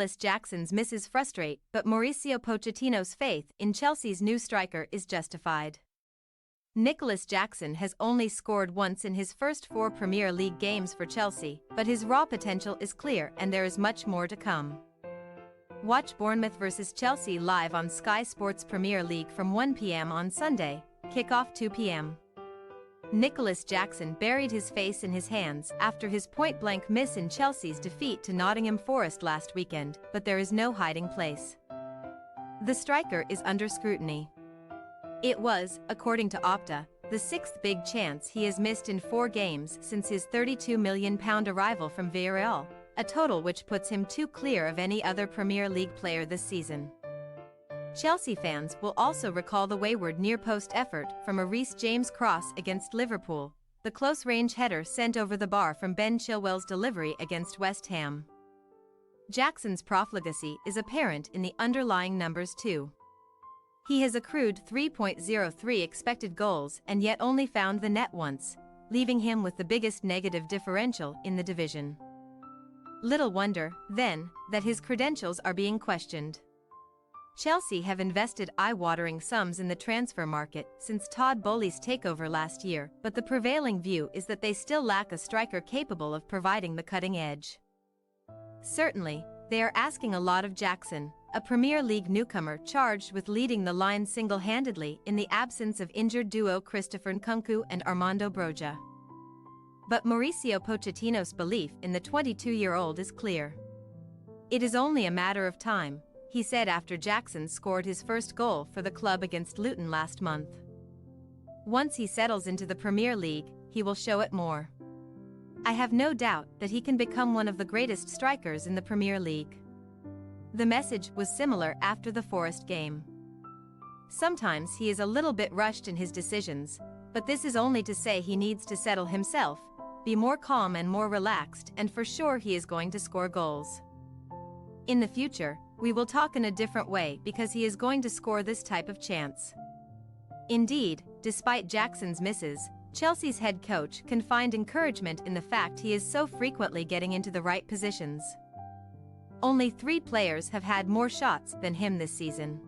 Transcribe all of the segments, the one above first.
Nicolas Jackson's misses frustrate, but Mauricio Pochettino's faith in Chelsea's new striker is justified. Nicolas Jackson has only scored once in his first 4 Premier League games for Chelsea, but his raw potential is clear and there is much more to come. Watch Bournemouth vs Chelsea live on Sky Sports Premier League from 1 p.m. on Sunday, kickoff 2 p.m. Nicolas Jackson buried his face in his hands after his point-blank miss in Chelsea's defeat to Nottingham Forest last weekend, but there is no hiding place. The striker is under scrutiny. It was, according to Opta, the 6th big chance he has missed in 4 games since his £32 million arrival from Villarreal, a total which puts him 2 clear of any other Premier League player this season. Chelsea fans will also recall the wayward near-post effort from a Reece James cross against Liverpool, the close-range header sent over the bar from Ben Chilwell's delivery against West Ham. Jackson's profligacy is apparent in the underlying numbers too. He has accrued 3.03 expected goals and yet only found the net once, leaving him with the biggest negative differential in the division. Little wonder, then, that his credentials are being questioned. Chelsea have invested eye-watering sums in the transfer market since Todd Boehly's takeover last year, but the prevailing view is that they still lack a striker capable of providing the cutting edge. Certainly, they are asking a lot of Jackson, a Premier League newcomer charged with leading the line single-handedly in the absence of injured duo Christopher Nkunku and Armando Broja. But Mauricio Pochettino's belief in the 22-year-old is clear. It is only a matter of time, he said after Jackson scored his first goal for the club against Luton last month. Once he settles into the Premier League, he will show it more. I have no doubt that he can become one of the greatest strikers in the Premier League. The message was similar after the Forest game. Sometimes he is a little bit rushed in his decisions, but this is only to say he needs to settle himself, be more calm and more relaxed, and for sure he is going to score goals. In the future, we will talk in a different way because he is going to score this type of chance. Indeed, despite Jackson's misses, Chelsea's head coach can find encouragement in the fact he is so frequently getting into the right positions. Only 3 players have had more shots than him this season.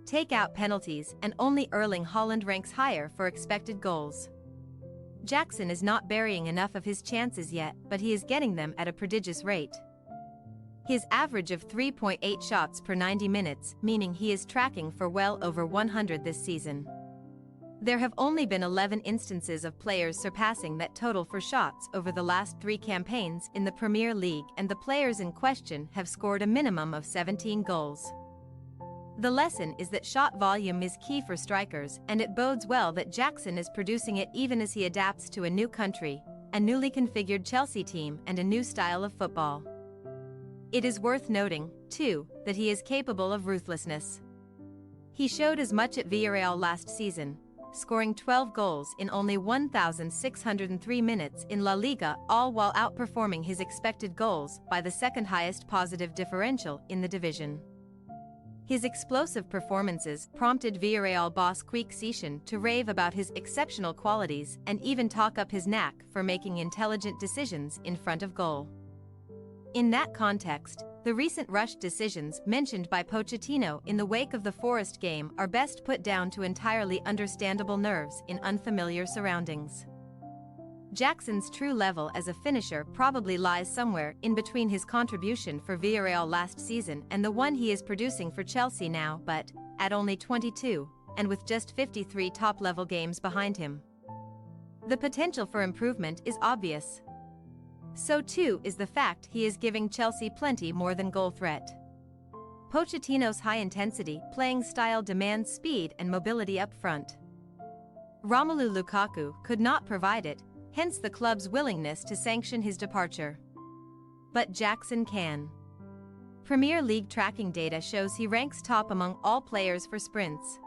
Take out penalties and only Erling Haaland ranks higher for expected goals. Jackson is not burying enough of his chances yet, but he is getting them at a prodigious rate. His average of 3.8 shots per 90 minutes, meaning he is tracking for well over 100 this season. There have only been 11 instances of players surpassing that total for shots over the last 3 campaigns in the Premier League, and the players in question have scored a minimum of 17 goals. The lesson is that shot volume is key for strikers, and it bodes well that Jackson is producing it even as he adapts to a new country, a newly configured Chelsea team and a new style of football. It is worth noting, too, that he is capable of ruthlessness. He showed as much at Villarreal last season, scoring 12 goals in only 1,603 minutes in La Liga, all while outperforming his expected goals by the second highest positive differential in the division. His explosive performances prompted Villarreal boss Quique Setién to rave about his exceptional qualities and even talk up his knack for making intelligent decisions in front of goal. In that context, the recent rushed decisions mentioned by Pochettino in the wake of the Forest game are best put down to entirely understandable nerves in unfamiliar surroundings. Jackson's true level as a finisher probably lies somewhere in between his contribution for Villarreal last season and the one he is producing for Chelsea now, but, at only 22, and with just 53 top-level games behind him, the potential for improvement is obvious. So too is the fact he is giving Chelsea plenty more than goal threat. Pochettino's high-intensity playing style demands speed and mobility up front. Romelu Lukaku could not provide it, hence the club's willingness to sanction his departure. But Jackson can. Premier League tracking data shows he ranks top among all players for sprints,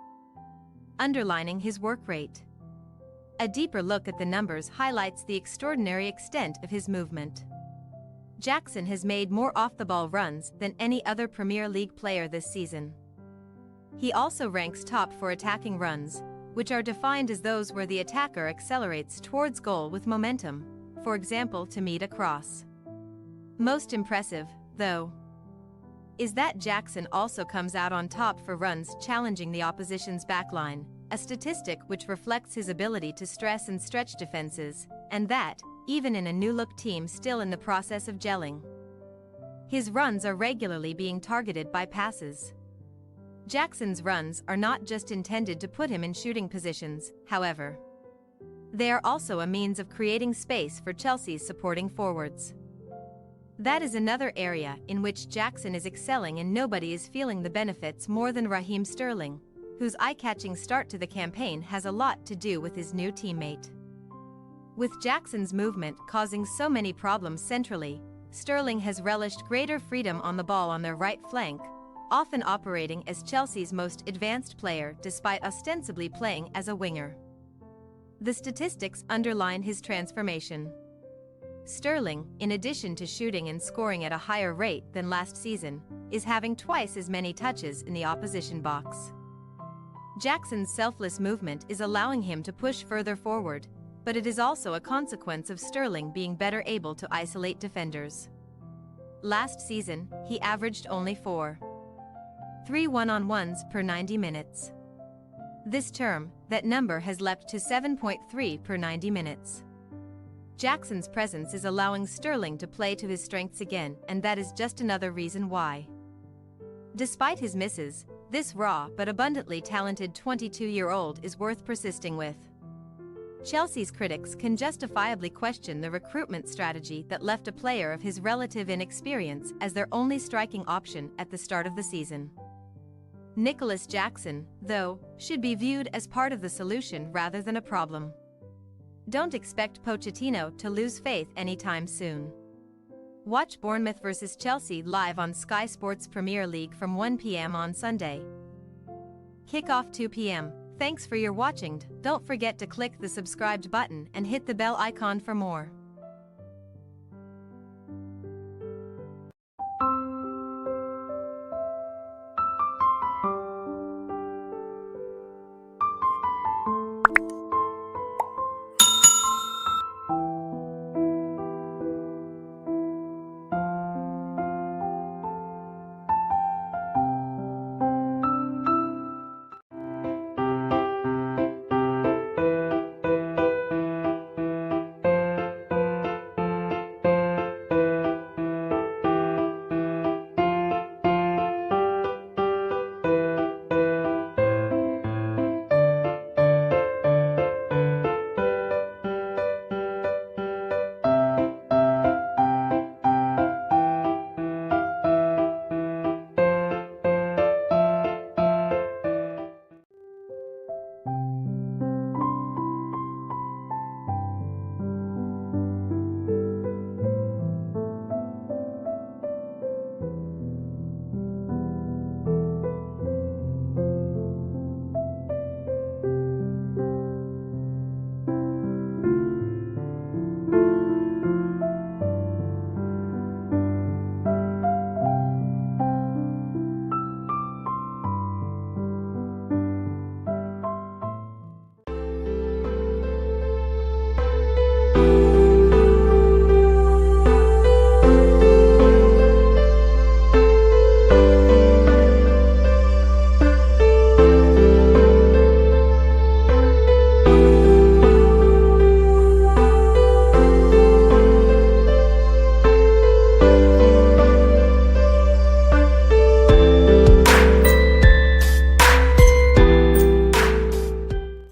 underlining his work rate. A deeper look at the numbers highlights the extraordinary extent of his movement. Jackson has made more off-the-ball runs than any other Premier League player this season. He also ranks top for attacking runs, which are defined as those where the attacker accelerates towards goal with momentum, for example to meet a cross. Most impressive, though, is that Jackson also comes out on top for runs challenging the opposition's backline, a statistic which reflects his ability to stress and stretch defenses, and that, even in a new-look team still in the process of gelling. His runs are regularly being targeted by passes. Jackson's runs are not just intended to put him in shooting positions, however. They are also a means of creating space for Chelsea's supporting forwards. That is another area in which Jackson is excelling, and nobody is feeling the benefits more than Raheem Sterling, whose eye-catching start to the campaign has a lot to do with his new teammate. With Jackson's movement causing so many problems centrally, Sterling has relished greater freedom on the ball on their right flank, often operating as Chelsea's most advanced player despite ostensibly playing as a winger. The statistics underline his transformation. Sterling, in addition to shooting and scoring at a higher rate than last season, is having twice as many touches in the opposition box. Jackson's selfless movement is allowing him to push further forward, but it is also a consequence of Sterling being better able to isolate defenders. Last season, he averaged only 4.3 one-on-ones per 90 minutes. This term, that number has leapt to 7.3 per 90 minutes. Jackson's presence is allowing Sterling to play to his strengths again, and that is just another reason why. Despite his misses, this raw but abundantly talented 22-year-old is worth persisting with. Chelsea's critics can justifiably question the recruitment strategy that left a player of his relative inexperience as their only striking option at the start of the season. Nicolas Jackson, though, should be viewed as part of the solution rather than a problem. Don't expect Pochettino to lose faith anytime soon. Watch Bournemouth vs Chelsea live on Sky Sports Premier League from 1 p.m. on Sunday. Kickoff 2 p.m. Thanks for your watching. Don't forget to click the subscribed button and hit the bell icon for more.